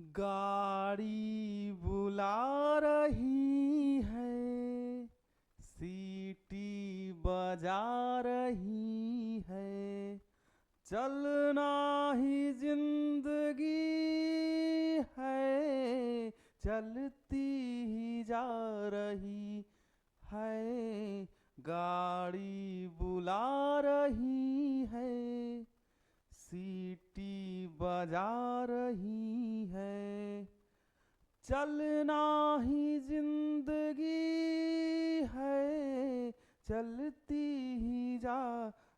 गाड़ी बुला रही है, सीटी बजा रही है, चलना ही जिंदगी है, चलती ही जा रही है। गाड़ी बुला रही है, सीटी बजा रही है, चलना ही जिंदगी है, चलती ही जा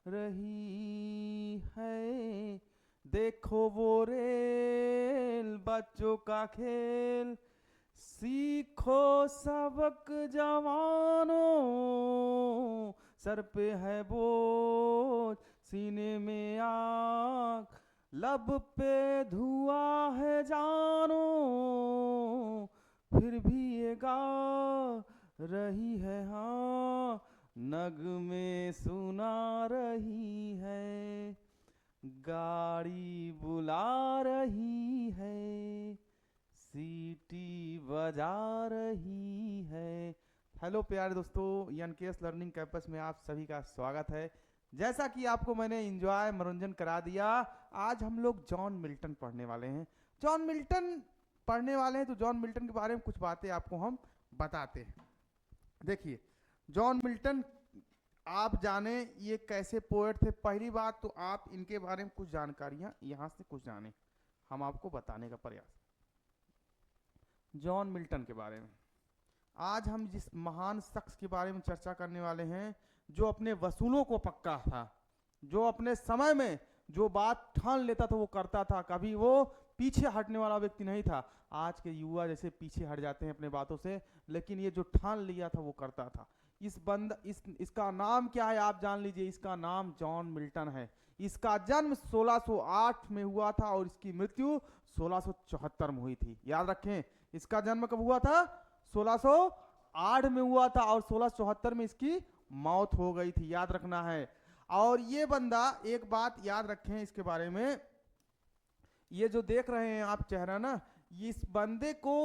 रही है। देखो वो रेल, बच्चों का खेल, सीखो सबक जवानों, सर पे है बोझ, सीने में आग, लब पे धुआं है जानो, फिर भी ये गा रही है, हाँ नगमे सुना रही है। गाड़ी बुला रही है, सीटी बजा रही है। हेलो प्यारे दोस्तों, एनकेएस लर्निंग कैंपस में आप सभी का स्वागत है। जैसा कि आपको मैंने एंजॉय मनोरंजन करा दिया, आज हम लोग जॉन मिल्टन पढ़ने वाले हैं। जॉन मिल्टन पढ़ने वाले हैं तो जॉन मिल्टन के बारे में कुछ बातें आपको हम बताते हैं। देखिए, जॉन मिल्टन आप जाने ये कैसे पोएट थे। पहली बात तो आप इनके बारे में कुछ जानकारियां यहां से कुछ जाने, हम आपको बताने का प्रयास। जॉन मिल्टन के बारे में आज हम जिस महान शख्स के बारे में चर्चा करने वाले हैं, जो अपने वसूलों को पक्का था, जो अपने समय में जो बात ठान लेता था वो करता था, कभी वो पीछे हटने वाला व्यक्ति नहीं था। आज के युवा जैसे पीछे हट जाते हैं अपने बातों से, लेकिन ये जो ठान लिया था वो करता था। इसका नाम क्या है आप जान लीजिए, इसका नाम जॉन मिल्टन है। इसका जन्म 1608 में हुआ था और इसकी मृत्यु 1674 में हुई थी। याद रखें, इसका जन्म कब हुआ था? 1608 में हुआ था और 1674 में इसकी मौत हो गई थी, याद रखना है। और ये बंदा, एक बात याद रखें इसके बारे में, ये जो देख रहे हैं आप चेहरा ना, इस बंदे को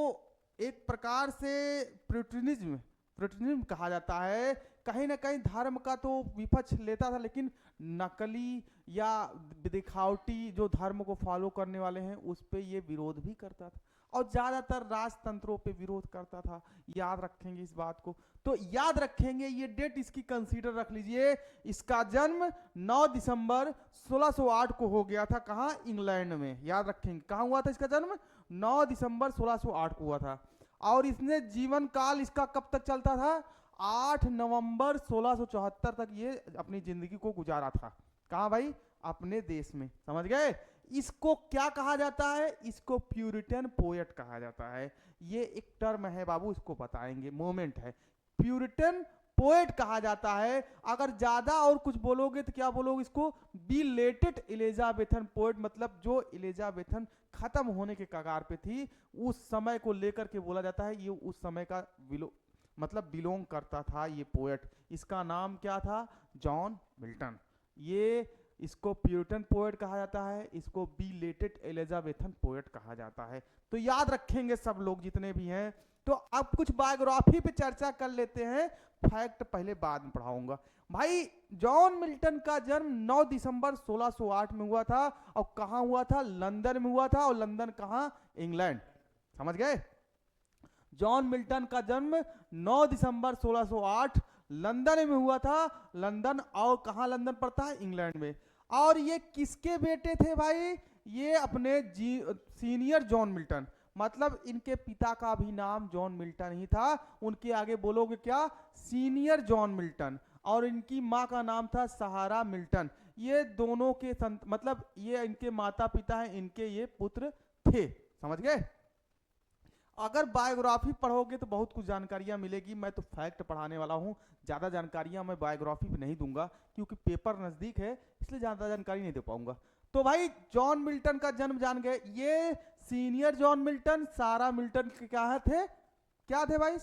एक प्रकार से प्यूरिटनिज्म कहा जाता है। कहीं ना कहीं धर्म का तो विपक्ष लेता था, लेकिन नकली या दिखावटी जो धर्म को फॉलो करने वाले हैं उस पे ये विरोध भी करता था और ज्यादातर राजतंत्रों पे विरोध करता था। याद रखेंगे इस बात को, तो याद रखेंगे ये डेट इसकी कंसीडर रख लीजिए। इसका जन्म 9 दिसंबर 1608 को हो गया था। कहाँ? इंग्लैंड में। याद रखेंगे कहाँ हुआ था इसका जन्म? 9 दिसंबर 1608 को हुआ था। और इसने जीवन काल इसका कब तक चलता था? 8 नवंबर 1674 तक ये अपनी जिंदगी को गुजारा था। कहाँ भाई? अपने देश में। समझ गए? इसको क्या कहा जाता है? इसको प्यूरिटन पोएट कहा जाता है। ये एक टर्म है बाबू, इसको बताएंगे, मोमेंट है। प्यूरिटन पोएट कहा जाता है। अगर ज्यादा और कुछ बोलोगे तो क्या बोलोगे इसको? बिलेटेड एलिजाबेथन पोएट, मतलब जो एलिजाबेथन खत्म होने के कगार पे थी उस समय को लेकर के बोला जाता है। ये उस समय का बिलोंग करता था ये पोएट। इसका नाम क्या था? John Milton. ये इसको प्यूरिटन पोएट कहा जाता है, इसको बिलेटेड एलिजाबेथन पोएट कहा जाता है। तो याद रखेंगे सब लोग जितने भी हैं। तो अब कुछ बायोग्राफी पे चर्चा कर लेते हैं, फैक्ट पहले बाद में पढ़ाऊंगा। भाई, जॉन मिल्टन का जन्म 9 दिसंबर 1608 में हुआ था। और कहां हुआ था? लंदन में हुआ था। और लंदन कहां? इंग्लैंड। समझ गए? जॉन मिल्टन का जन्म 9 दिसंबर 1608 लंदन में हुआ था। लंदन, और कहां लंदन पड़ता है? इंग्लैंड में। और ये किसके बेटे थे भाई? ये अपने सीनियर जॉन मिल्टन, मतलब इनके पिता का भी नाम जॉन मिल्टन ही था। उनके आगे बोलोगे क्या? Senior John Milton. और इनकी माँ का नाम था सहारा मिल्टन। ये दोनों के मतलब ये इनके माता पिता हैं, इनके ये पुत्र थे। समझ गए? अगर बायोग्राफी पढ़ोगे तो बहुत कुछ जानकारियां मिलेगी। मैं तो फैक्ट पढ़ाने वाला हूं, ज्यादा जानकारियां मैं बायोग्राफी पे नहीं दूंगा क्योंकि पेपर नजदीक है, इसलिए ज्यादा जानकारी नहीं दे पाऊंगा। तो भाई, जॉन मिल्टन का जन्म जान गए। ये सीनियर जॉन मिल्टन, सारा मिल्टन के क्या थे? क्या थे भाई?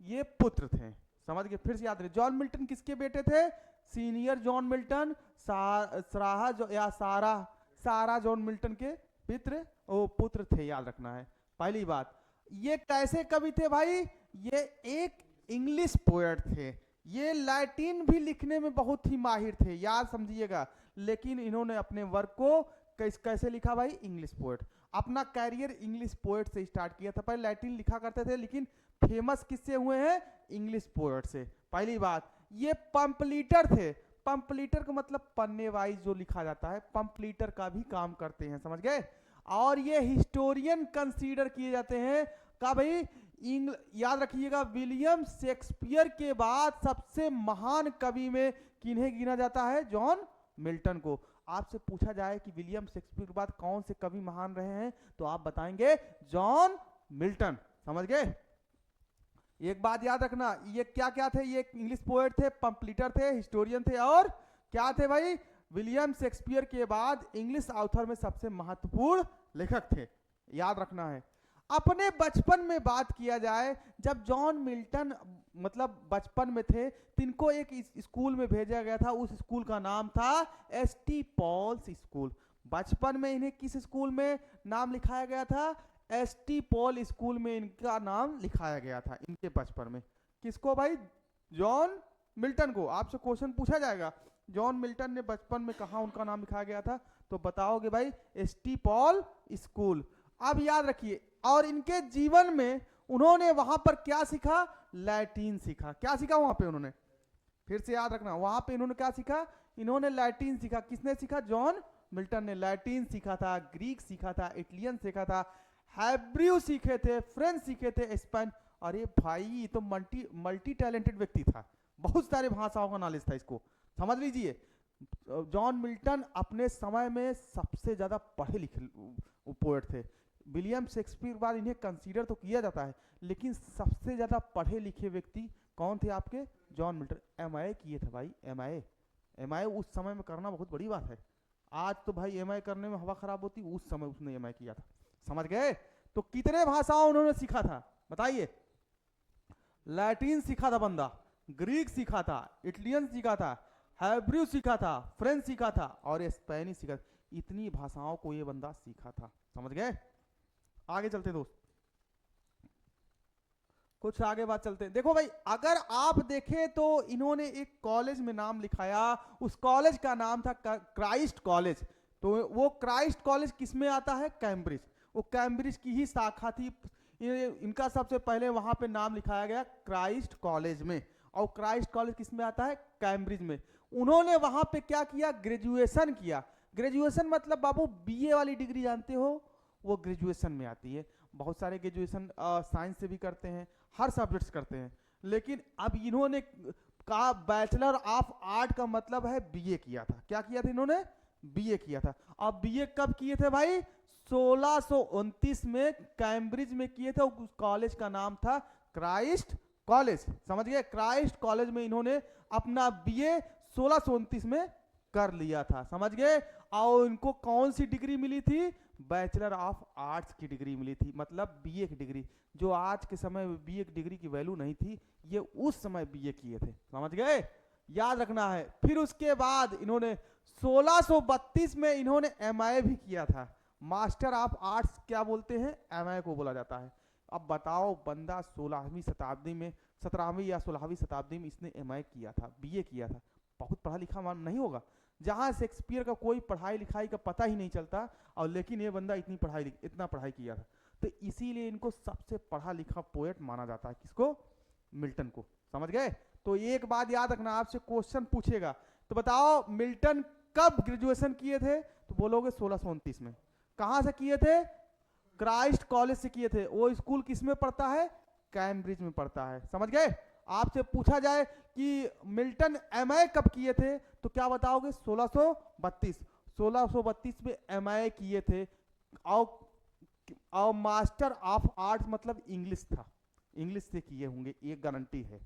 ये पुत्र थे। समझ गए? फिर से याद रहे, जॉन मिल्टन किसके बेटे थे? सीनियर जॉन मिल्टन सारा जॉन मिल्टन के पितृ ओ पुत्र थे, याद रखना है पहली बात। ये कैसे कवि थे भाई? ये एक इंग्लिश पोएट थे। ये लैटिन भी लिखने में बहुत ही माहिर थे, याद समझिएगा। लेकिन इन्होंने अपने वर्क को कैसे लिखा भाई? English poet. अपना कैरियर इंग्लिश पोएट से स्टार्ट किया था। पहले लैटिन लिखा करते थे, लेकिन फेमस किससे हुए हैं? इंग्लिश पोएट से, पहली बात। ये पंपलीटर थे। पंपलीटर का मतलब पन्ने वाइज जो लिखा जाता है, पंपलीटर का भी काम करते हैं, समझ गए। और ये हिस्टोरियन कंसीडर किए जाते हैं का भाई, याद रखिएगा, विलियम शेक्सपियर के बाद सबसे महान कवि में किन्हें गिना जाता है? जॉन मिल्टन को। आपसे पूछा जाए कि विलियम शेक्सपियर के बाद कौन से कवि महान रहे हैं, तो आप बताएंगे जॉन मिल्टन, समझ गए। एक बात याद रखना, ये क्या क्या थे? ये इंग्लिश पोएट थे, पंपलीटर थे, हिस्टोरियन थे, और क्या थे भाई? विलियम शेक्सपियर के बाद इंग्लिश ऑथर में सबसे महत्वपूर्ण लेखक थे, याद रखना है। अपने बचपन में बात किया जाए, जब जॉन मिल्टन मतलब बचपन में थे, तिनको एक स्कूल में भेजा गया था। उस स्कूल का नाम था एसटी पॉल्स स्कूल। बचपन में इन्हें किस स्कूल में नाम लिखाया गया था? एसटी पॉल स्कूल में इनका नाम लिखाया गया था, इनके बचपन में। किसको भाई? जॉन मिल्टन को। आपसे क्वेश्चन पूछा जाएगा, जॉन मिल्टन ने बचपन में कहा उनका नाम लिखाया गया था, तो बताओगे भाई एसटी पॉल स्कूल। अब याद रखिए, और इनके जीवन में उन्होंने वहां पर क्या सीखा? लैटिन सीखा। क्या सीखा वहां पे उन्होंने? फिर से याद रखना, वहां पे इन्होंने क्या सीखा? इन्होंने लैटिन सीखा। किसने सीखा? जॉन मिल्टन ने। लैटिन सीखा था, ग्रीक सीखा था, इटालियन सीखा था, हैब्रू सीखे थे, फ्रेंच सीखे थे, स्पेन। अरे भाई तो मल्टी टैलेंटेड व्यक्ति था, बहुत सारे भाषाओं का नॉलेज था इसको, समझ लीजिए। जॉन मिल्टन अपने समय में सबसे ज्यादा पढ़े लिखे पोएट थे। विलियम शेक्सपियर के बाद इन्हें कंसीडर तो किया जाता है, लेकिन सबसे ज्यादा पढ़े लिखे व्यक्ति कौन थे आपके? John Milton. एमआई किए थे भाई, एमआई उस समय में करना बहुत बड़ी बात है। आज तो भाई एमआई करने में हवा खराब होती, उस समय उसने एमआई किया था, समझ गए। तो कितने भाषाओं उन्होंने सीखा था बताइए? लैटिन सीखा था बंदा, ग्रीक सीखा था, इटालियन सीखा था, हैब्रू सीखा था, फ्रेंच सीखा था, और स्पेनिश सीखा था। इतनी भाषाओं को ये बंदा सीखा था, समझ गए। आगे चलते दोस्त, कुछ आगे बात चलते हैं। देखो भाई, अगर आप देखें तो इन्होंने एक कॉलेज में नाम लिखाया, उस कॉलेज का नाम था क्राइस्ट कॉलेज। तो वो क्राइस्ट कॉलेज किस में आता है? कैम्ब्रिज। वो कैम्ब्रिज की ही शाखा थी। इनका सबसे पहले वहां पे नाम लिखाया गया क्राइस्ट कॉलेज में, और क्राइस्ट कॉलेज किस में आता है? कैम्ब्रिज में। उन्होंने वहां पे क्या किया? ग्रेजुएशन किया। ग्रेजुएशन मतलब बाबू बीए वाली डिग्री जानते हो, वो ग्रेजुएशन में आती है। बहुत सारे ग्रेजुएशन साइंस से भी करते हैं, हर सब्जेक्ट्स करते हैं, लेकिन अब इन्होंने का बैचलर ऑफ आर्ट का मतलब है बीए किया था। क्या किया था इन्होंने? बीए किया था। अब बीए कब किए थे भाई? 1629 में कैम्ब्रिज में किए थे। उस कॉलेज का नाम था क्राइस्ट कॉलेज, समझ गए। क्राइस्ट कॉलेज में इन्होंने अपना बीए 1629 में कर लिया था, समझ गए। और इनको कौन सी डिग्री मिली थी? बैचलर ऑफ आर्ट्स की डिग्री मिली थी, मतलब बीए की डिग्री। जो आज के समय में बीए की डिग्री की वैल्यू नहीं थी, ये उस समय बीए किए थे, समझ गए, याद रखना है। फिर उसके बाद इन्होंने 1632 में इन्होंने एमए भी किया था। मास्टर ऑफ आर्ट्स क्या बोलते हैं? एमए को बोला जाता है। अब बताओ, बंदा 16वीं शताब्दी में, 17वीं या 16वीं शताब्दी में इसने एमए किया था, बीए किया था। बहुत पढ़ा लिखा मान नहीं होगा, जहां शेक्सपियर का कोई पढ़ाई लिखाई का पता ही नहीं चलता, और लेकिन ये बंदा इतना पढ़ाई किया था। तो इसीलिए इनको सबसे पढ़ा लिखा पोएट माना जाता है। किसको? मिल्टन को, समझ गए। तो एक बात याद रखना, आपसे क्वेश्चन पूछेगा तो बताओ मिल्टन कब ग्रेजुएशन किए थे? तो बोलोगे 1629 में। कहां से किए थे? क्राइस्ट कॉलेज से किए थे। वो स्कूल किस में पढ़ता है? कैम्ब्रिज में पढ़ता है, समझ गए। आपसे पूछा जाए कि मिल्टन एमए कब किए थे, तो क्या बताओगे? 1632। 1632 में एमए किए थे, और मास्टर ऑफ आर्ट्स मतलब इंग्लिश था, इंग्लिश से किए होंगे, ये गारंटी है।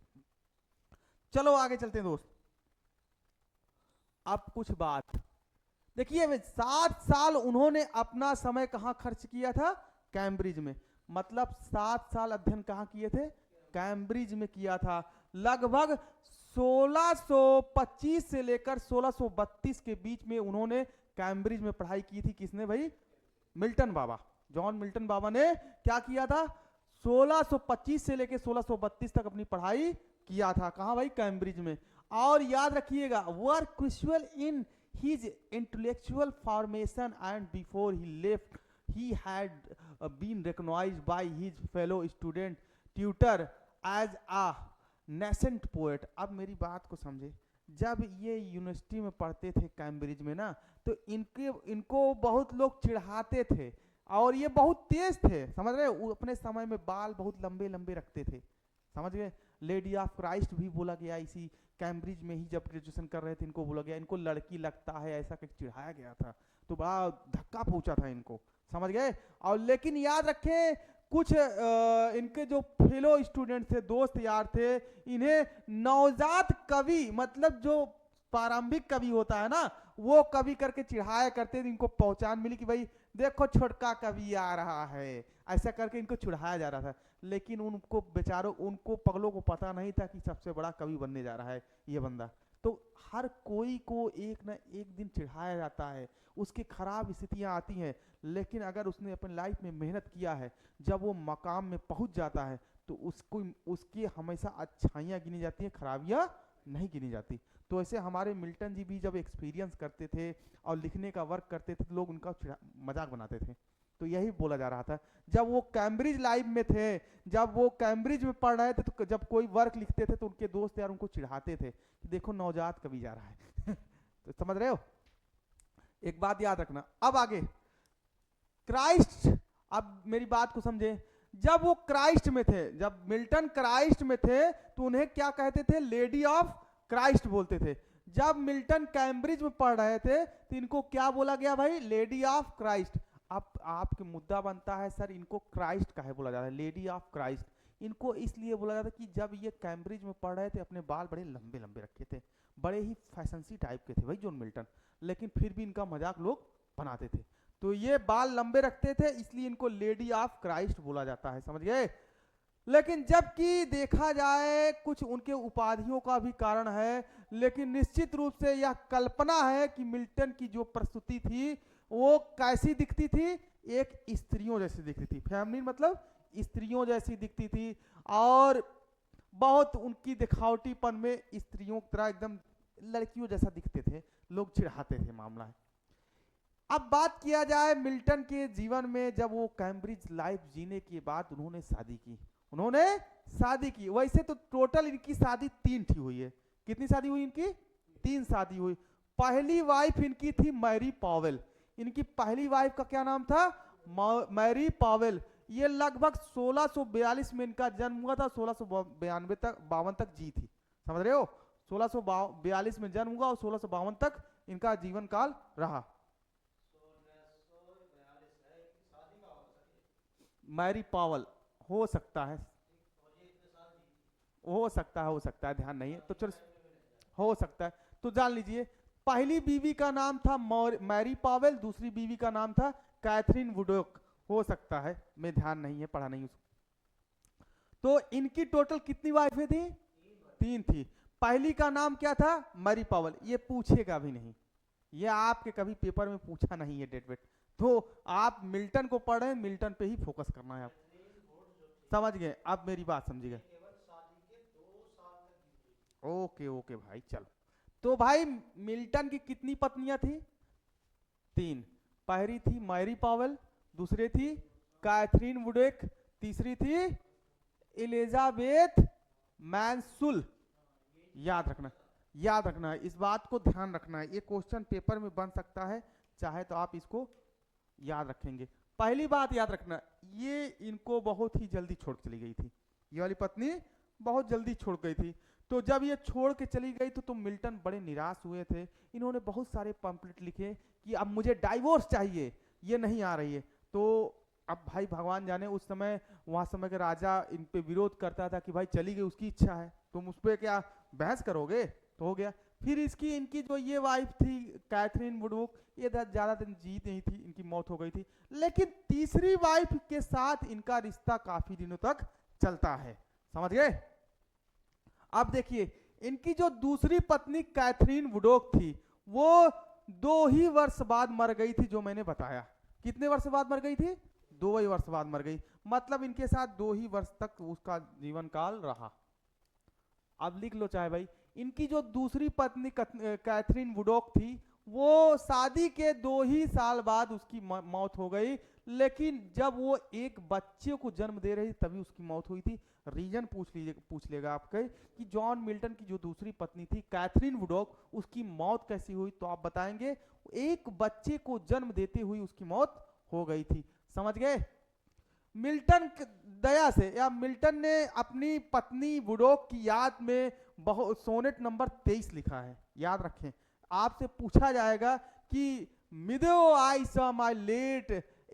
चलो आगे चलते हैं दोस्त। अब कुछ बात देखिए, 7 साल उन्होंने अपना समय कहां खर्च किया था? कैम्ब्रिज में। मतलब 7 साल अध्ययन कहां किए थे? कैम्ब्रिज में किया था। लगभग 1625 से लेकर 1632 के बीच में उन्होंने कैम्ब्रिज में पढ़ाई की थी। किसने भाई? मिल्टन बाबा, जॉन मिल्टन बाबा ने क्या किया था, 1625 से लेके 1632 तक अपनी पढ़ाई किया था। कहाँ भाई, कैम्ब्रिज में। और याद रखिएगा, were crucial in his intellectual formation and before he left he had been recognized by his fellow student tutor as a nascent poet। अब मेरी बात को समझे, जब ये यूनिवर्सिटी में पढ़ते थे कैम्ब्रिज में ना, तो इनको बहुत लोग चिढ़ाते थे और ये बहुत तेज थे, समझ रहे हो। अपने समय में बाल बहुत लंबे लंबे रखते थे, समझ गए। लेडी ऑफ क्राइस्ट भी बोला गया इसी कैम्ब्रिज में ही, जब ग्रेजुएशन कर रहे थे इनको बोला गया इनको लड़की लगता है, ऐसा कुछ चिढ़ाया गया था, तो बड़ा धक्का पहुंचा था इनको, समझ गए। और लेकिन याद रखें, कुछ इनके जो फेलो स्टूडेंट थे, दोस्त यार थे, इन्हें नवजात कवि, मतलब जो प्रारंभिक कवि होता है ना, वो कवि करके चिढ़ाया करते थे। इनको पहचान मिली कि भाई देखो छोटका कवि आ रहा है, ऐसा करके इनको चिढ़ाया जा रहा था। लेकिन उनको बेचारों, उनको पगलों को पता नहीं था कि सबसे बड़ा कवि बनने जा रहा है ये बंदा। तो हर कोई को एक ना एक दिन चिढ़ाया जाता है, उसकी खराब स्थितियां आती हैं, लेकिन अगर उसने अपनी लाइफ में मेहनत किया है, जब वो मकाम में पहुंच जाता है, तो उसको उसकी हमेशा अच्छाइयाँ गिनी जाती हैं, खराबियाँ नहीं गिनी जाती। तो ऐसे हमारे मिल्टन जी भी जब एक्सपीरियंस करते थे और लिखने का वर्क करते थे, तो लोग उनका मजाक बनाते थे। तो यही बोला जा रहा था, जब वो कैम्ब्रिज लाइफ में थे, जब वो कैम्ब्रिज में पढ़ रहे थे, तो जब कोई वर्क लिखते थे तो उनके दोस्त यार उनको चिढ़ाते थे कि देखो नवजात कवि जा रहा है। तो समझ रहे हो, एक बात याद रखना। अब आगे क्राइस्ट, अब मेरी बात को समझे। जब वो क्राइस्ट में थे, जब मिल्टन क्राइस्ट में थे, तो उन्हें क्या कहते थे, लेडी ऑफ क्राइस्ट बोलते थे। जब मिल्टन कैम्ब्रिज में पढ़ रहे थे तो इनको क्या बोला गया भाई, लेडी ऑफ क्राइस्ट। अब आपके मुद्दा बनता है, सर इनको क्राइस्ट काहे बोला जाता है, लेडी ऑफ क्राइस्ट। इनको इसलिए बोला जाता है कि जब ये कैम्ब्रिज में पढ़ रहे थे, अपने बाल बड़े लंबे लंबे रखे थे, बड़े ही फैशनसी टाइप के थे भाई जॉन मिल्टन, लेकिन फिर भी इनका मजाक लोग बनाते थे। तो ये बाल लंबे रखते थे, इसलिए इनको लेडी ऑफ क्राइस्ट बोला जाता है, समझ गए। लेकिन जबकि देखा जाए, कुछ उनके उपाधियों का भी कारण है, लेकिन निश्चित रूप से यह कल्पना है कि मिल्टन की जो प्रस्तुति थी वो कैसी दिखती थी, एक स्त्रियों जैसी दिखती थी। फेमिनिन मतलब स्त्रियों जैसी दिखती थी, और बहुत उनकी दिखावटीपन में स्त्रियों की तरह एकदम लड़कियों जैसा दिखते थे, लोग चिढ़ाते थे, मामला है। अब बात किया जाए मिल्टन के जीवन में, जब वो कैम्ब्रिज लाइफ जीने के बाद उन्होंने शादी की, उन्होंने शादी की। वैसे तो टोटल इनकी शादी 3 थी हुई है। कितनी शादी हुई इनकी, 3 शादी हुई। पहली वाइफ इनकी थी मैरी पावेल। इनकी पहली वाइफ का क्या नाम था, मैरी पावेल। ये लगभग 1642 में इनका जन्म हुआ था, 1652 तक जी थी, समझ रहे हो। 1642 में जन्म हुआ और 1652 तक इनका जीवन काल रहा। मैरी पावेल हो सकता है, हो सकता है, ध्यान नहीं है तो चलो, हो सकता है तो जान लीजिए। पहली बीवी का नाम था मैरी पावेल, दूसरी बीवी का नाम था कैथरीन वुडॉक, हो सकता है, मैं ध्यान नहीं है, पढ़ा नहीं उसको। तो इनकी टोटल कितनी वाइफें थी, 3 थी। पहली का नाम क्या था, मैरी पावेल। ये पूछेगा भी नहीं, ये आपके कभी पेपर में पूछा नहीं है डेट वेट, तो आप मिल्टन को पढ़ रहे हैं, मिल्टन पे ही फोकस करना है आप, समझ गए। अब मेरी बात समझिएगा, ओके ओके भाई, चलो। तो भाई मिल्टन की कितनी पत्नियां थी, 3। पहली थी मैरी पावेल, दूसरी थी कैथरीन वुडॉक, तीसरी थी एलिजाबेथ मैनसुल। याद रखना, याद रखना है, इस बात को ध्यान रखना है, ये क्वेश्चन पेपर में बन सकता है, चाहे तो आप इसको याद रखेंगे। पहली बात याद रखना, ये इनको बहुत ही जल्दी छोड़ चली गई थी, ये वाली पत्नी बहुत जल्दी छोड़ गई थी। तो जब ये छोड़ के चली गई तो मिल्टन बड़े निराश हुए थे। इन्होंने बहुत सारे पंपलेट लिखे कि अब मुझे डाइवोर्स चाहिए, ये नहीं आ रही है। तो अब भाई भगवान जाने, उस समय वहाँ समय के राजा इन पे विरोध करता था कि भाई चली गई, उसकी इच्छा है, तुम उस पर क्या बहस करोगे, तो हो गया। फिर इनकी जो ये वाइफ थी कैथरीन वुडॉक, ये ज़्यादा दिन जी नहीं थी, इनकी मौत हो गई थी। लेकिन तीसरी वाइफ के साथ इनका रिश्ता काफ़ी दिनों तक चलता है, समझ गए। अब देखिए, इनकी जो दूसरी पत्नी कैथरीन वुडॉक थी, वो 2 ही वर्ष बाद मर गई थी, जो मैंने बताया। कितने वर्ष बाद मर गई थी? 2 ही वर्ष बाद मर गई, मतलब इनके साथ 2 ही वर्ष तक उसका जीवन काल रहा। अब लिख लो चाहे भाई, इनकी जो दूसरी पत्नी कैथरीन वुडॉक थी, वो शादी के 2 ही साल बाद उसकी मौत हो गई, लेकिन जब वो एक बच्चे को जन्म दे रही तभी उसकी मौत हुई थी। रीजन पूछ लेगा आपके कि जॉन मिल्टन की जो दूसरी पत्नी थी कैथरीन वुडॉक, उसकी मौत कैसी हुई, तो आप बताएंगे एक बच्चे को जन्म देते हुए उसकी मौत हो गई थी। समझ गए? मिल्टन दया से, या मिल्टन ने अपनी पत्नी वुडॉक की याद में बहुत सोनेट नंबर 23 लिखा है, याद रखें। आपसे पूछा जाएगा कि मिडो आई सॉ माय लेट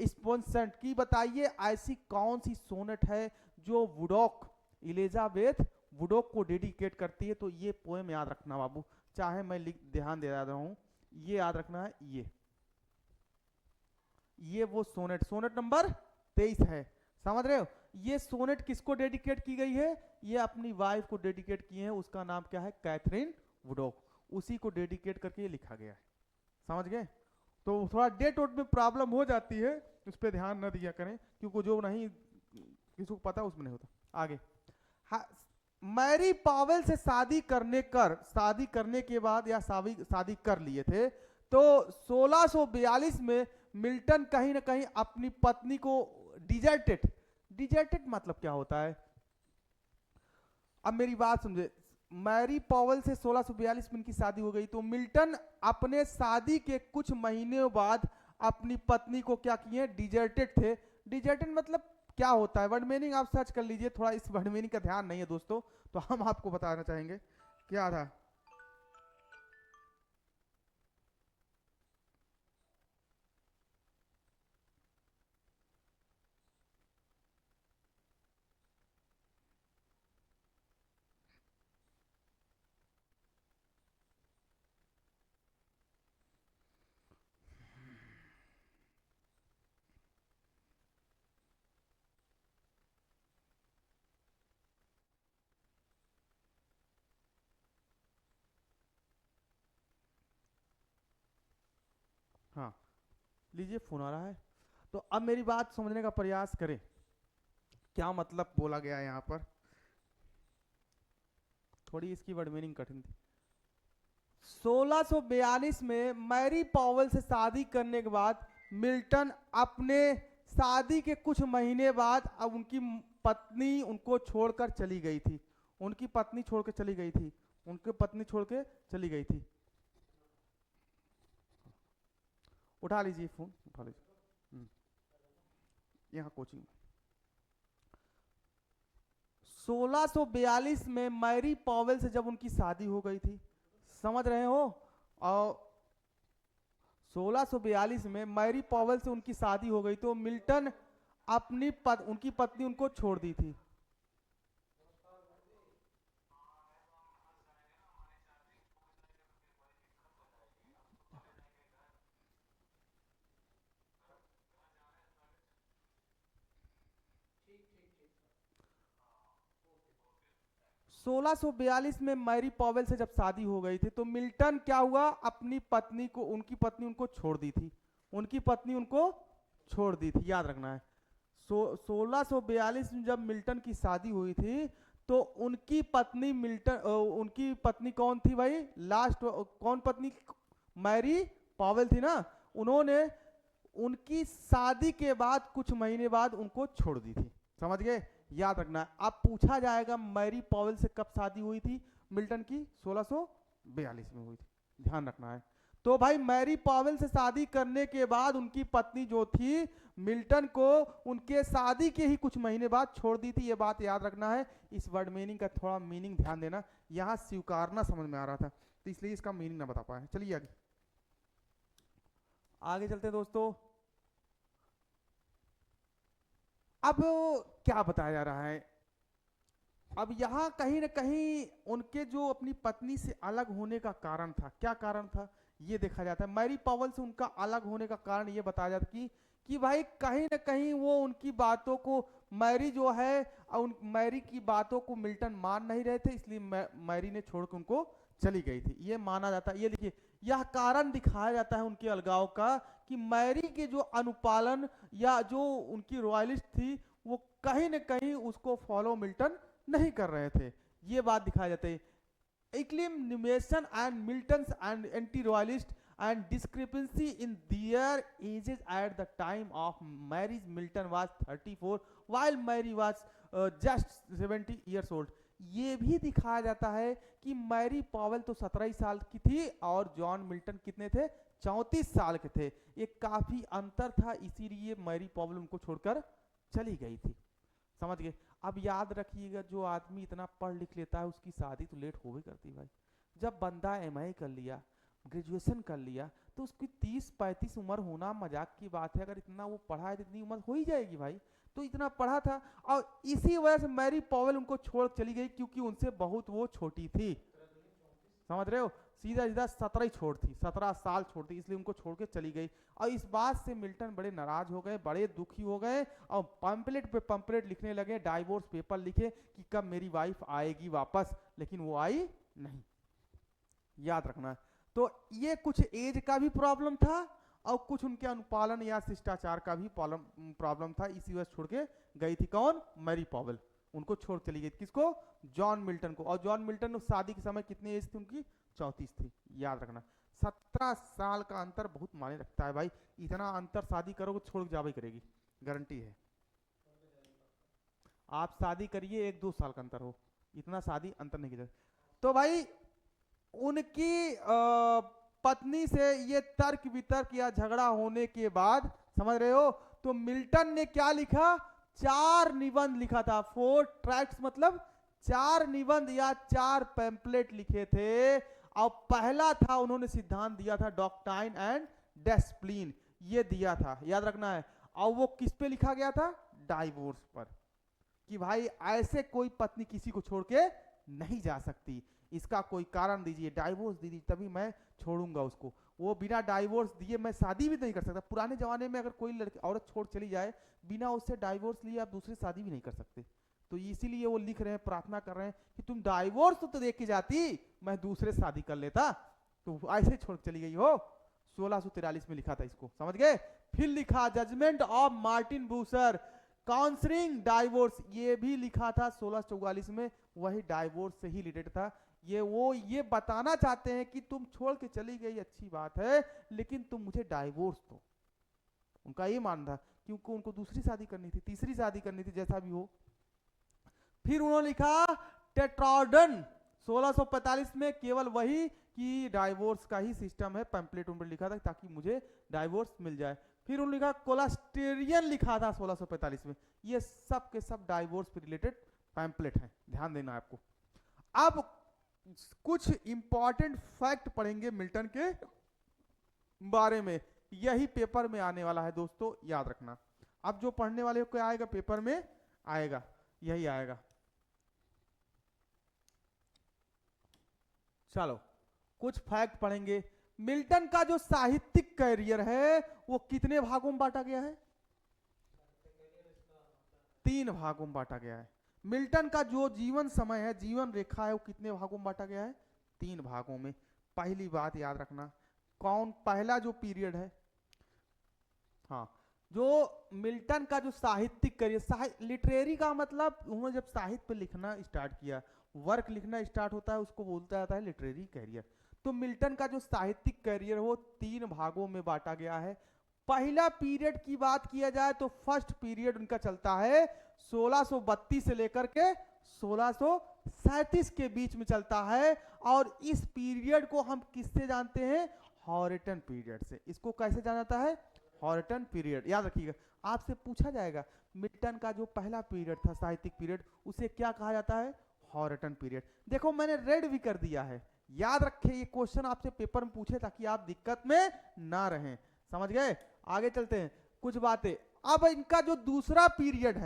स्पोंसेंट की बताइए ऐसी कौन सी सोनेट है जो वुडॉक, एलिजाबेथ वुडॉक को डेडिकेट करती है। तो ये पोएम याद रखना बाबू, चाहे मैं ध्यान दे रहा हूं, ये याद रखना है। ये वो सोनेट नंबर 23 है, समझ रहे हो? ये सोनेट किसको डेडिकेट की गई है? ये अपनी वाइफ को डेडिकेट किए हैं, उसका नाम क्या है? कैथरीन वुडॉक, उसी को डेडिकेट करके ये लिखा गया है। समझ गए? तो थोड़ा डेट वोट में प्रॉब्लम हो जाती है, उस पर ध्यान न दिया करें, क्योंकि जो नहीं किसी को पता उसमें नहीं होता। आगे, मैरी पॉवेल से शादी करने के बाद, या शादी कर लिए थे, तो 1642 में मिल्टन कहीं ना कहीं अपनी पत्नी को डिजर्टेड मतलब क्या होता है? अब मेरी बात समझे, मैरी पॉवेल से 1642 में इनकी शादी हो गई, तो मिल्टन अपने शादी के कुछ महीने बाद अपनी पत्नी को क्या किए? डिजर्टेड थे। डिजर्टेड मतलब क्या होता है? वर्ड मीनिंग आप सर्च कर लीजिए, थोड़ा इस वर्ड मीनिंग का ध्यान नहीं है दोस्तों, तो हम आपको बताना चाहेंगे क्या था। हाँ, लीजिए फोन आ रहा है, तो अब मेरी बात समझने का प्रयास करें, क्या मतलब बोला गया है यहाँ पर। थोड़ी इसकी वर्ड मीनिंग कठिन थी। 1642 में मैरी पॉवेल से शादी करने के बाद मिल्टन अपने शादी के कुछ महीने बाद अब उनकी पत्नी उनको छोड़कर चली गई थी। उनकी पत्नी छोड़ के चली गई थी, उनकी पत्नी छोड़ के चली गई थी। उठा लीजिए फोन, उठा लीजिए, यहाँ कोचिंग। 1642 में मैरी पॉवेल से जब उनकी शादी हो गई थी, समझ रहे हो? और 1642 में मैरी पॉवेल से उनकी शादी हो गई, तो मिल्टन उनकी पत्नी उनको छोड़ दी थी। 1642 में मैरी पॉवेल से जब शादी हो गई थी, तो मिल्टन क्या हुआ? अपनी पत्नी को, उनकी पत्नी उनको छोड़ दी थी, उनकी पत्नी उनको छोड़ दी थी, याद रखना है। 1642 में जब मिल्टन की शादी हुई थी, तो उनकी पत्नी कौन थी भाई? लास्ट कौन पत्नी? मैरी पॉवेल थी ना। उन्होंने उनकी शादी के बाद कुछ महीने बाद उनको छोड़ दी थी, समझ गए? याद रखना है। अब पूछा जाएगा मैरी पॉवेल से कब शादी हुई थी मिल्टन की? 1642 में हुई थी, ध्यान रखना है। तो भाई मैरी पॉवेल से शादी करने के बाद उनकी पत्नी जो थी मिल्टन को उनके शादी के ही कुछ महीने बाद छोड़ दी थी, ये बात याद रखना है। इस वर्ड मीनिंग का थोड़ा मीनिंग ध्यान देना, यहां स्वीकारना समझ में आ रहा था तो इसलिए इसका मीनिंग ना बता पाए। चलिए आगे आगे चलते दोस्तों। अब क्या बताया जा रहा है? अब यहां कहीं ना कहीं उनके जो अपनी पत्नी से अलग होने का कारण था, क्या कारण था ये देखा जाता है। मैरी पॉवेल से उनका अलग होने का कारण ये बताया जाता है कि भाई कहीं ना कहीं वो उनकी बातों को, मैरी जो है मैरी की बातों को मिल्टन मान नहीं रहे थे, इसलिए मैरी ने छोड़ के उनको चली गई थी, ये माना जाता है। ये देखिए यह कारण दिखाया जाता है उनके अलगाव का कि मैरी के जो अनुपालन या जो उनकी रॉयलिस्ट थी वो कहीं न कहीं उसको फॉलो मिल्टन नहीं कर रहे थे, ये बात दिखाया जाता है। Acclimation and Milton's and anti-royalist and discrepancy in their ages at the time of marriage. Milton was 34 while Mary was just 70 years old. ये भी दिखाया जाता है कि मैरी पॉवेल तो 17 साल की थी और जॉन मिल्टन कितने थे, 34 साल के थे। एक काफी अंतर था, इसीलिए मैरी पॉवेल उनको छोड़कर चली गई थी। समझ गए। अब याद रखिएगा, जो आदमी इतना पढ़ लिख लेता है उसकी शादी तो लेट हो भी करती भाई। जब बंदा एमए कर लिया, ग्रेजुएशन कर लिया, तो उसकी 30-35 उम्र होना मजाक की बात है। अगर इतना वो पढ़ा है तो इतनी उम्र हो ही जाएगी भाई। तो इतना पढ़ा था और इसी वजह से मैरी पॉवेल उनको छोड़ चली गई, क्योंकि उनसे बहुत वो छोटी थी। समझ रहे हो, सीधा सीधा 17 ही छोड़ थी, 17 साल छोड़ थी, इसलिए उनको छोड़ के चली गई। और इस बात से मिल्टन बड़े नाराज हो गए, बड़े दुखी हो गए और पंपलेट पे पंपलेट लिखने लगे, डाइवोर्स पेपर लिखे कि कब मेरी वाइफ आएगी वापस, लेकिन वो आई नहीं। याद रखना। तो ये कुछ एज का भी प्रॉब्लम था और कुछ उनके अनुपालन या शिष्टाचार का भी प्रॉब्लम था, इसी वजह से छोड़ के गई थी। कौन? Mary Powell. उनको छोड़ चली गई। किसको? जॉन मिल्टन को। और जॉन मिल्टन शादी के समय कितनी एज थी उनकी? 34 थी। याद रखना। 17 साल का अंतर बहुत मायने रखता है भाई। इतना अंतर शादी करोगे छोड़ के जावे करेगी, गारंटी है। आप शादी करिए 1-2 साल का अंतर हो, इतना शादी अंतर नहीं किया। तो भाई उनकी पत्नी से ये तर्क वितर्क या झगड़ा होने के बाद, समझ रहे हो, तो मिल्टन ने क्या लिखा? 4 निबंध लिखा था। 4 ट्रैक्ट्स मतलब 4 निबंध या 4 पैम्पलेट लिखे थे। और पहला था, उन्होंने सिद्धांत दिया था डॉक्ट्राइन एंड डिसिप्लिन, ये दिया था, याद रखना है। और वो किस पे लिखा गया था? डाइवोर्स पर, कि भाई ऐसे कोई पत्नी किसी को छोड़ के नहीं जा सकती, इसका कोई कारण दीजिए, डाइवोर्स दीजिए तभी मैं छोड़ूंगा उसको। वो बिना डाइवोर्स दिए मैं शादी भी नहीं कर सकता। पुराने जमाने में अगर कोई लड़की औरत छोड़ चली जाए बिना उससे डाइवोर्स लिए, आप दूसरी शादी भी नहीं कर सकते। तो इसीलिए वो लिख रहे हैं, प्रार्थना कर रहे हैं कि तुम डाइवोर्स तो दे के जाती, मैं दूसरे शादी कर लेता। तो ऐसे छोड़ चली गई हो। 1643 में लिखा था इसको, समझ गए। फिर लिखा judgement of Martin Bruser counselling divorce, ये भी लिखा था 1644 में, वही डाइवोर्स से ही रिलेटेड था। ये बताना चाहते हैं कि तुम छोड़ के चली गई अच्छी बात है, लेकिन तुम मुझे डाइवोर्स दो। उनका ये मानना था, क्योंकि उनको दूसरी शादी करनी थी, तीसरी शादी करनी थी, जैसा भी हो। फिर उन्होंने लिखा टेट्राडन 1645 में, केवल वही कि डाइवोर्स का ही सिस्टम है, पैम्पलेट उन पर लिखा था ताकि मुझे डाइवोर्स मिल जाए। फिर उन्होंने लिखा कोलास्टेरियन लिखा था 1645 में। ये सब के सब डाइवोर्स पे रिलेटेड पैम्पलेट हैं, ध्यान देना आपको। अब कुछ इंपॉर्टेंट फैक्ट पढ़ेंगे मिल्टन के बारे में, यही पेपर में आने वाला है दोस्तों, याद रखना। अब जो पढ़ने वाले को आएगा पेपर में आएगा, यही आएगा। चलो कुछ फैक्ट पढ़ेंगे। मिल्टन का जो साहित्यिक कैरियर है वो कितने भागों में बांटा गया है? 3 भागों में बांटा गया है। मिल्टन का जो जीवन समय है, जीवन रेखा है, वो कितने भागों में बांटा गया है? 3 भागों में। पहली बात याद रखना, कौन पहला जो पीरियड है, हाँ, जो मिल्टन का जो साहित्यिक करियर, लिटरेरी का मतलब उन्होंने जब साहित्य पे लिखना स्टार्ट किया, वर्क लिखना स्टार्ट होता है, उसको बोलता जाता है लिटरेरी कैरियर। तो मिल्टन का जो साहित्यिक कैरियर वो 3 भागों में बांटा गया है। पहला पीरियड की बात किया जाए तो फर्स्ट पीरियड उनका चलता है 1632 से लेकर के 1637 के बीच में चलता है। और इस पीरियड को हम किससे जानते हैं? हॉरिटन पीरियड से। इसको कैसे जाना जाता है? हॉरिटन पीरियड। याद रखिएगा, आपसे पूछा जाएगा मिल्टन का जो पहला पीरियड था साहित्यिक पीरियड, उसे क्या कहा जाता है? हॉरिटन पीरियड। देखो मैंने रेड भी कर दिया है, याद रखे, ये क्वेश्चन आपसे पेपर में पूछे ताकि आप दिक्कत में ना रहें, समझ गए। आगे चलते हैं कुछ बातें। अब इनका जो दूसरा पीरियड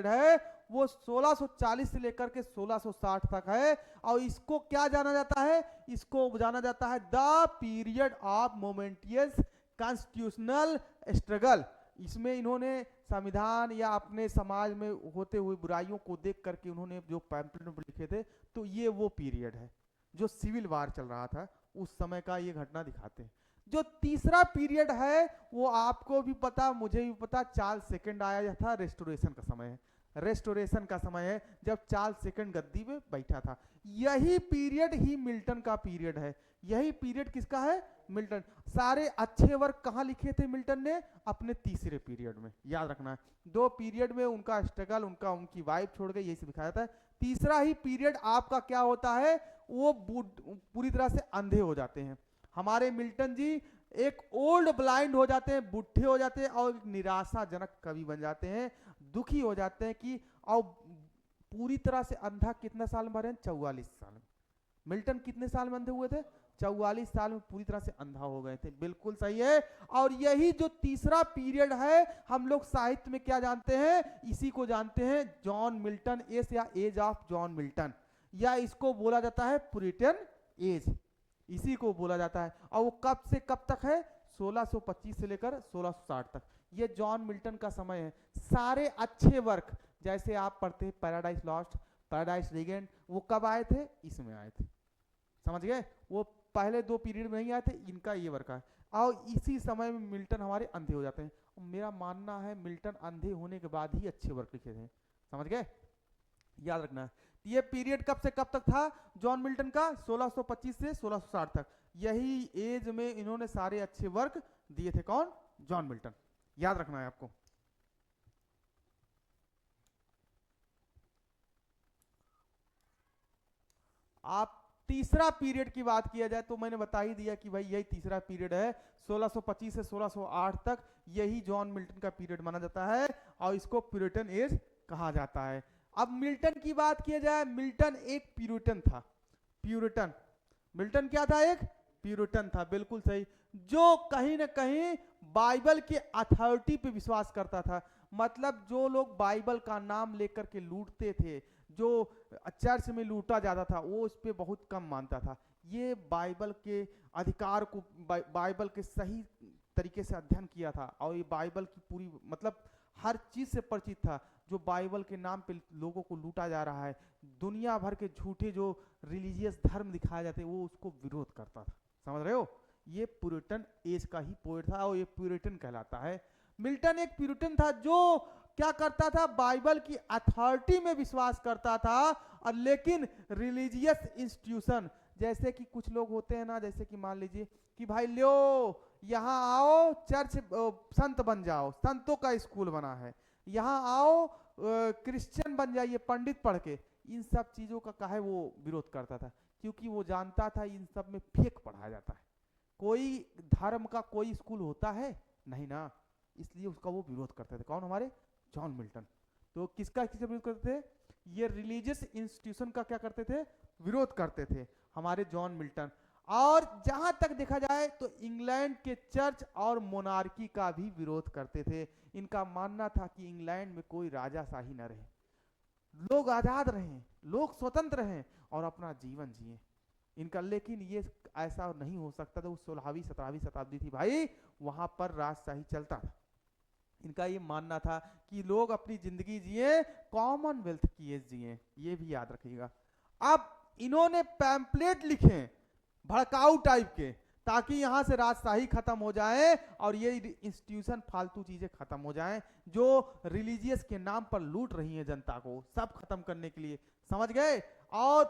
है वो 1640 से लेकर के 1660 तक है। और इसको क्या जाना जाता है? इसको जाना जाता है the period of momentous constitutional struggle. इसमें इन्होंने संविधान या अपने समाज में होते हुए बुराइयों को देख करके उन्होंने जो पैम्पलेट लिखे थे, तो ये वो पीरियड है जो सिविल वार चल रहा था उस समय का ये घटना दिखाते हैं। जो तीसरा पीरियड है वो आपको भी पता, मुझे भी पता, चार्ल्स सेकंड आया था, रेस्टोरेशन का समय है, रेस्टोरेशन का समय है जब चार्ल्स सेकंड गद्दी पे बैठा था। यही पीरियड ही मिल्टन का पीरियड है। यही पीरियड किसका है? मिल्टन। सारे अच्छे वर्क कहाँ लिखे थे मिल्टन ने? अपने तीसरे पीरियड में, याद रखना है। 2 पीरियड में उनका स्ट्रगल, उनकी वाइफ छोड़ गई, यही सब दिखाया था। तीसरा ही पीरियड आपका क्या होता है? वो पूरी तरह से अंधे हो जाते हैं। हमारे मिल्टन जी एक ओल्ड ब्लाइंड हो जाते हैं, बुढ़े हो जाते हैं और निराशाजनक कवि बन जाते हैं, दुखी हो जाते हैं कि और पूरी तरह से अंधा कितने साल में मरे? 44 साल में। मिल्टन कितने साल में अंधे हुए थे? 44 साल में पूरी तरह से अंधा हो गए थे। बिल्कुल सही है। और यही जो तीसरा पीरियड है हम लोग साहित्य में क्या जानते हैं? इसी को जानते हैं जॉन मिल्टन एज या एज ऑफ जॉन मिल्टन, या इसको बोला जाता है पुरिटन एज, इसी को बोला जाता है। और वो कब से कब तक है? 1625 से लेकर 1660 तक। ये जॉन मिल्टन का समय है। सारे अच्छे वर्क जैसे आप पढ़ते हैं पैराडाइज लॉस्ट, पैराडाइज रिगेंट, वो कब आए थे? इसमें आए थे, समझ गए? वो पहले 2 पीरियड में नहीं आए थे, इनका ये वर्क है। और इसी समय में मिल्टन हमारे अंधे हो जाते हैं। मेरा मानना है मिल्टन अंधे होने के बाद ही अच्छे वर्क लिखे थे, समझ गए? याद रखना है। ये पीरियड कब से कब तक था जॉन मिल्टन का? 1625 से 1660 तक। यही एज में इन्होंने सारे अच्छे वर्क दिए थे। कौन? John Milton. याद रखना है आपको। आप तीसरा पीरियड की बात किया जाए तो मैंने बता ही दिया कि भाई यही तीसरा पीरियड है, 1625 से 1608 तक। यही जॉन मिल्टन का पीरियड माना जाता है और इसको प्यूरिटन एज कहा जाता है। अब मिल्टन की बात किया जाए, मिल्टन एक प्यूरिटन था। प्यूरिटन, मिल्टन क्या था? एक प्यूरिटन था, बिल्कुल सही। जो कहीं ना कहीं बाइबल के अथॉरिटी पे विश्वास करता था। मतलब जो लोग बाइबल का नाम लेकर के लूटते थे, जो चर्च में लूटा जाता था, वो उस पर बहुत कम मानता था। ये बाइबल के अधिकार को, बाइबल के सही तरीके से अध्ययन किया था और ये बाइबल की पूरी मतलब हर चीज से परिचित था। जो बाइबल के नाम पे लोगों को लूटा जा रहा है, दुनिया भर के झूठे जो रिलीजियस धर्म दिखाए जाते वो उसको विरोध करता था, समझ रहे हो? ये प्यूरिटन एज का ही पोएट था और ये प्यूरिटन कहलाता है। मिल्टन एक प्यूरिटन था जो क्या करता था? बाइबल की अथॉरिटी में विश्वास करता था। और लेकिन रिलीजियस इंस्टीट्यूशन, जैसे कि कुछ लोग होते हैं ना, जैसे कि मान लीजिए कि भाई लो यहाँ आओ चर्च संत बन जाओ, संतों का स्कूल बना है, यहाँ आओ क्रिश्चियन बन जाइए पंडित पढ़ के। इन सब चीजों का काहे वो विरोध करता था? क्योंकि वो जानता था इन सब में फेक पढ़ाया जाता है। कोई धर्म का कोई स्कूल होता है नहीं ना, इसलिए उसका वो विरोध करते थे। कौन? हमारे जॉन मिल्टन। तो किसका विरोध करते थे? ये रिलीजियस इंस्टीट्यूशन का क्या करते थे? विरोध करते थे हमारे जॉन मिल्टन। और जहां तक देखा जाए तो इंग्लैंड के चर्च और मोनार्की का भी विरोध करते थे। इनका मानना था कि इंग्लैंड में कोई राजाशाही न रहे, लोग आजाद रहें, लोग स्वतंत्र रहें और अपना जीवन जिए इनका। लेकिन ये ऐसा नहीं हो सकता था। उस 16वीं 17वीं शताब्दी थी भाई, वहां पर राजशाही चलता था। इनका ये मानना था कि लोग अपनी जिंदगी जिए, कॉमनवेल्थ की जिए, ये भी याद रखिएगा। अब इन्होंने पैम्पलेट लिखे भड़काऊ टाइप के, ताकि यहां से राजशाही खत्म हो जाए और ये इंस्टीट्यूशन फालतू चीजें खत्म हो जाएं जो रिलीजियस के नाम पर लूट रही हैं जनता को, सब खत्म करने के लिए, समझ गए? और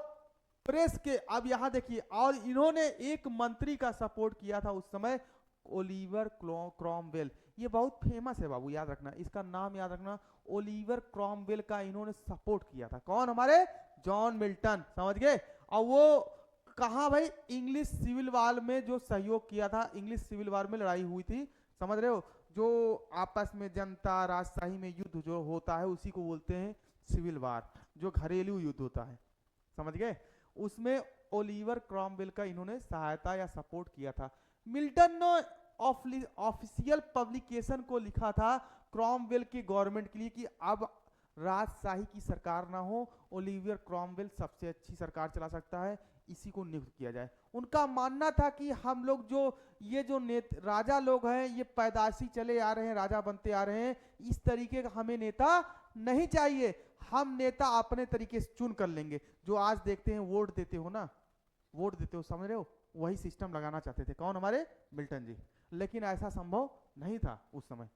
प्रेस के, अब यहां देखिए, और इन्होंने एक मंत्री का सपोर्ट किया था उस समय, ओलिवर क्रॉमवेल। ये बहुत फेमस है बाबू, याद रखना, इसका नाम याद रखना। ओलिवर क्रॉमवेल का इन्होंने सपोर्ट किया था। कौन? हमारे जॉन मिल्टन, समझ गए? और वो कहा भाई? इंग्लिश सिविल वार में जो सहयोग किया था, इंग्लिश सिविल वार में लड़ाई हुई थी, समझ रहे हो? जो आपस में जनता राजशाही में युद्ध जो होता है उसी को बोलते हैं सिविल वार, जो घरेलू युद्ध होता है, समझ गए? उसमें ओलिवर क्रॉमवेल का इन्होंने सहायता या सपोर्ट किया था। मिल्टन ने ऑफिशियल पब्लिकेशन को लिखा था क्रॉमवेल की गवर्नमेंट के लिए कि अब राजशाही की सरकार ना हो, ओलिवर क्रॉमवेल सबसे अच्छी सरकार चला सकता है, इसी को नियुक्त किया जाए। उनका मानना था कि हम लोग जो ये जो राजा लोग हैं ये पैदाशी चले आ रहे हैं, राजा बनते आ रहे हैं, इस तरीके का हमें नेता नहीं चाहिए। हम नेता अपने तरीके से चुन कर लेंगे। जो आज देखते हैं वोट देते हो ना, वोट देते हो, समझ रहे हो? वही सिस्टम लगाना चाहते थे। कौन? हमारे मिल्टन जी। लेकिन ऐसा संभव नहीं था उस समय।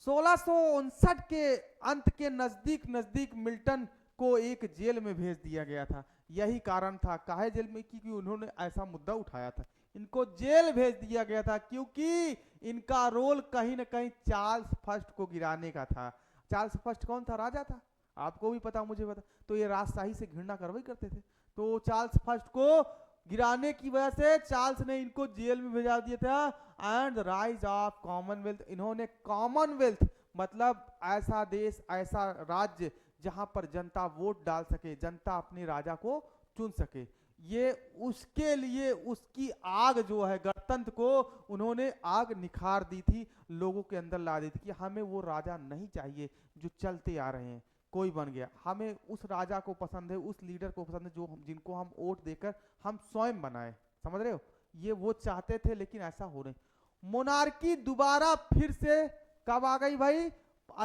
1659 के अंत के नजदीक नजदीक मिल्टन को एक जेल में भेज दिया गया था। यही कारण था, काहे जेल में, क्योंकि उन्होंने ऐसा मुद्दा उठाया था। इनको जेल भेज दिया गया था क्योंकि इनका रोल कहीं ना कहीं चार्ल्स फर्स्ट को गिराने का था। चार्ल्स फर्स्ट कौन था? राजा था, आपको भी पता, मुझे पता। तो ये राजशाही से घृणा करवाई करते थे। तो चार्ल्स फर्स्ट को गिराने की वजह से चार्ल्स ने इनको जेल में भेजा दिया था। एंड राइज ऑफ कॉमनवेल्थ, इन्होंने कॉमनवेल्थ मतलब ऐसा देश, ऐसा राज्य जहां पर जनता वोट डाल सके, जनता अपने राजा को चुन सके, ये उसके लिए उसकी आग जो है गणतंत्र को उन्होंने आग निखार दी थी, लोगों के अंदर ला दी थी कि हमें वो राजा नहीं चाहिए जो चलते आ रहे हैं, कोई बन गया, हमें उस राजा को पसंद है, उस लीडर को पसंद है जो जिनको हम वोट देकर हम स्वयं बनाए। समझ रहे हो? ये वो चाहते थे, लेकिन ऐसा हो नहीं। मोनार्की दोबारा फिर से कब आ गई भाई?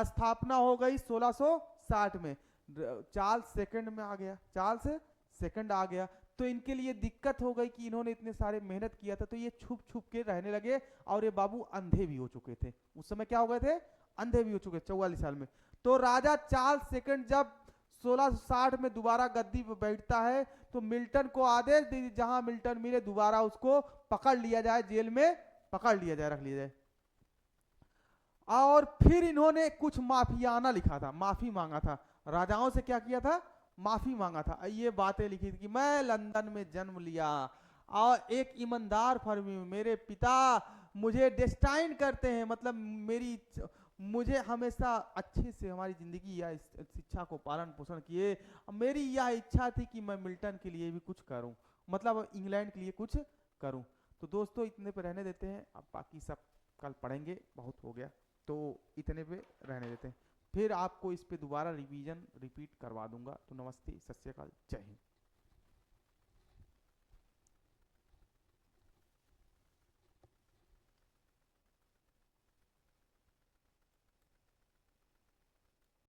स्थापना हो गई 1660 में। चार्ल्स सेकंड में आ गया, चार्ल्स सेकंड आ गया। तो इनके लिए दिक्कत हो गई कि इन्होंने इतने सारे मेहनत किया था, तो ये छुप छुप के रहने लगे। और ये बाबू अंधे भी हो चुके थे उस समय। क्या हो गए थे? अंधे भी हो चुके, 44 साल में। तो राजा चार्ल्स सेकंड जब 1660 में दोबारा गद्दी पर बैठता है, तो मिल्टन को आदेश दे, जहां मिल्टन मिले दोबारा उसको पकड़ लिया जाए, जेल में पकड़ लिया जाए, रख लिया जाए। और फिर इन्होंने कुछ माफियाना लिखा था, माफी मांगा था राजाओं से। क्या किया था? माफी मांगा था। ये बातें लिखी थी कि मैं लंदन में जन्म लिया और एक ईमानदार फर्मी में मेरे पिता मुझे डेस्टाइन करते हैं, मतलब मुझे हमेशा अच्छे से हमारी जिंदगी या शिक्षा को पालन पोषण किए। मेरी यह इच्छा थी कि मैं मिल्टन के लिए भी कुछ करूं, मतलब इंग्लैंड के लिए कुछ करूं। तो दोस्तों इतने पे रहने देते हैं, अब बाकी सब कल पढ़ेंगे, बहुत हो गया, तो इतने पे रहने देते हैं। फिर आपको इस पे दोबारा रिवीजन रिपीट करवा दूंगा। तो नमस्ते, सत श्री अकाल, जय हिंद।